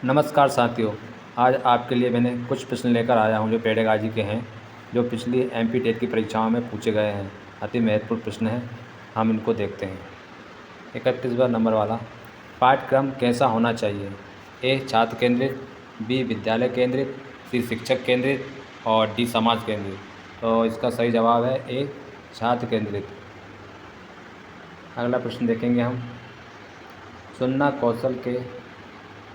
नमस्कार साथियों, आज आपके लिए मैंने कुछ प्रश्न लेकर आया हूं जो पेडागॉजी के हैं, जो पिछली एमपी टेट की परीक्षाओं में पूछे गए हैं। अति महत्वपूर्ण प्रश्न हैं, हम इनको देखते हैं। 31वां नंबर वाला, पाठ्यक्रम कैसा होना चाहिए? ए छात्र केंद्रित, बी विद्यालय केंद्रित, सी शिक्षक केंद्रित और डी समाज केंद्रित। तो इसका सही जवाब है ए छात्र केंद्रित। अगला प्रश्न देखेंगे हम, सुनना कौशल के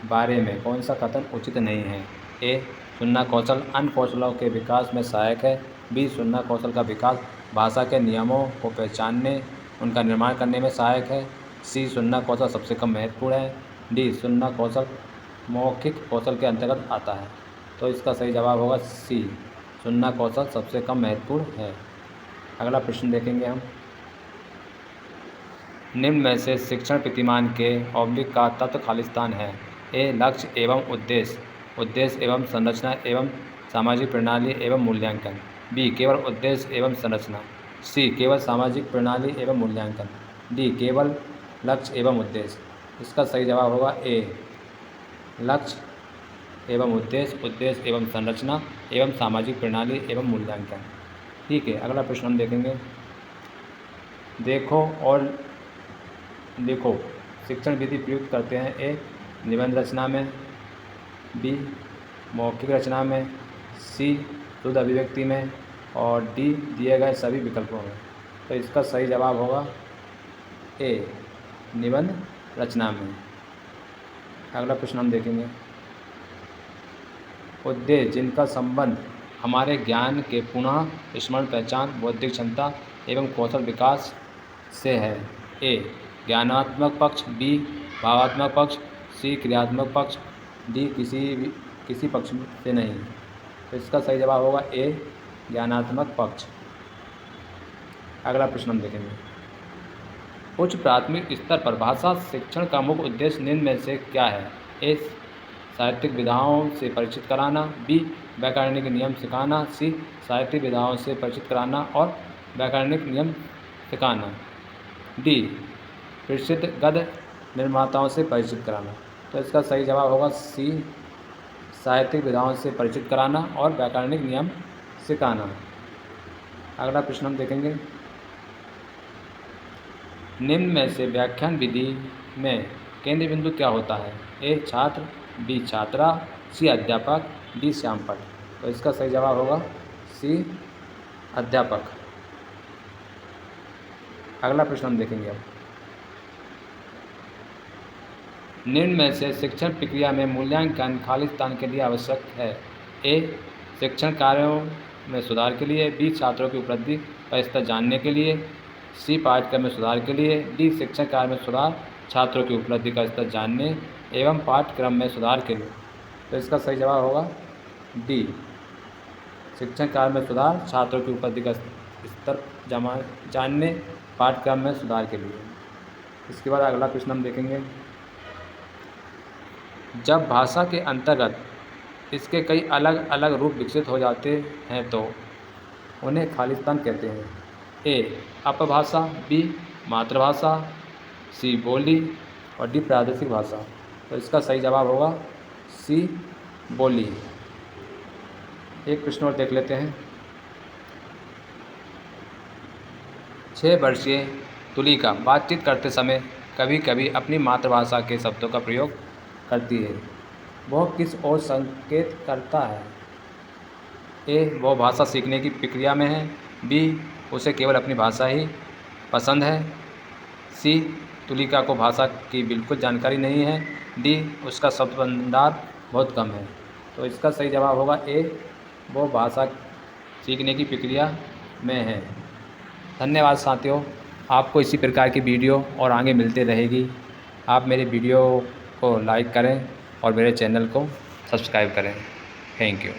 बारे में कौन सा कथन उचित नहीं है? ए सुनना कौशल अन्य कौशलों के विकास में सहायक है, बी सुनना कौशल का विकास भाषा के नियमों को पहचानने उनका निर्माण करने में सहायक है, सी सुनना कौशल सबसे कम महत्वपूर्ण है, डी सुनना कौशल मौखिक कौशल के अंतर्गत आता है। तो इसका सही जवाब होगा सी सुनना कौशल सबसे कम महत्वपूर्ण है। अगला प्रश्न देखेंगे हम, निम्न में से शिक्षण प्रतिमान के ऑब्लिक का तत्व खालिस्तान है? ए लक्ष्य एवं उद्देश्य, उद्देश्य एवं संरचना एवं सामाजिक प्रणाली एवं मूल्यांकन, बी केवल उद्देश्य एवं संरचना, सी केवल सामाजिक प्रणाली एवं मूल्यांकन, डी केवल लक्ष्य एवं उद्देश्य। इसका सही जवाब होगा ए लक्ष्य एवं उद्देश्य, उद्देश्य एवं संरचना एवं सामाजिक प्रणाली एवं मूल्यांकन। ठीक है, अगला प्रश्न हम देखेंगे, देखो और लिखो शिक्षण विधि प्रयुक्त करते हैं? ए निबंध रचना में, बी मौखिक रचना में, सी शुद्ध अभिव्यक्ति में और डी दिए गए सभी विकल्पों में। तो इसका सही जवाब होगा ए निबंध रचना में। अगला प्रश्न हम देखेंगे, उद्देश्य जिनका संबंध हमारे ज्ञान के पुनः स्मरण, पहचान, बौद्धिक क्षमता एवं कौशल विकास से है? ए ज्ञानात्मक पक्ष, बी भावात्मक पक्ष, सी क्रियात्मक पक्ष, डी किसी पक्ष से नहीं। तो इसका सही जवाब होगा ए ज्ञानात्मक पक्ष। अगला प्रश्न हम देखेंगे, उच्च प्राथमिक स्तर पर भाषा शिक्षण का मुख्य उद्देश्य निम्न में से क्या है? ए साहित्यिक विधाओं से परिचित कराना, बी व्याकरणिक नियम सिखाना, सी साहित्यिक विधाओं से परिचित कराना और व्याकरणिक नियम सिखाना, डी प्रसिद्ध गद्य निर्माताओं से परिचित कराना। तो इसका सही जवाब होगा सी साहित्यिक विधाओं से परिचित कराना और व्याकरणिक नियम सिखाना। अगला प्रश्न हम देखेंगे, निम्न में से व्याख्यान विधि में केंद्र बिंदु क्या होता है? ए छात्र, बी छात्रा, सी अध्यापक, डी श्यामपट्ट। तो इसका सही जवाब होगा सी अध्यापक। अगला प्रश्न हम देखेंगे अब, निम्न में से शिक्षण प्रक्रिया में मूल्यांकन खालिस्तान के लिए आवश्यक है? ए शिक्षण कार्यों में सुधार के लिए, बी छात्रों की उपलब्धि का स्तर जानने के लिए, सी पाठ्यक्रम में सुधार के लिए, डी शिक्षण कार्य में सुधार छात्रों की उपलब्धि का स्तर जानने एवं पाठ्यक्रम में सुधार के लिए। तो इसका सही जवाब होगा डी शिक्षण कार्य में सुधार छात्रों की उपलब्धि का स्तर जानने पाठ्यक्रम में सुधार के लिए। इसके बाद अगला प्रश्न हम देखेंगे, जब भाषा के अंतर्गत इसके कई अलग अलग रूप विकसित हो जाते हैं तो उन्हें खालिस्तान कहते हैं? ए अपभाषा, बी मातृभाषा, सी बोली और डी प्रादेशिक भाषा। तो इसका सही जवाब होगा सी बोली। एक प्रश्न और देख लेते हैं, 6 वर्षीय तुलिका बातचीत करते समय कभी कभी अपनी मातृभाषा के शब्दों का प्रयोग करती है, वह किस ओर संकेत करता है? ए वह भाषा सीखने की प्रक्रिया में है, बी उसे केवल अपनी भाषा ही पसंद है, सी तुलिका को भाषा की बिल्कुल जानकारी नहीं है, डी उसका शब्द भंडार बहुत कम है। तो इसका सही जवाब होगा ए वो भाषा सीखने की प्रक्रिया में है। धन्यवाद साथियों, आपको इसी प्रकार की वीडियो और आगे मिलती रहेगी। आप मेरे वीडियो को लाइक करें और मेरे चैनल को सब्सक्राइब करें। Thank you.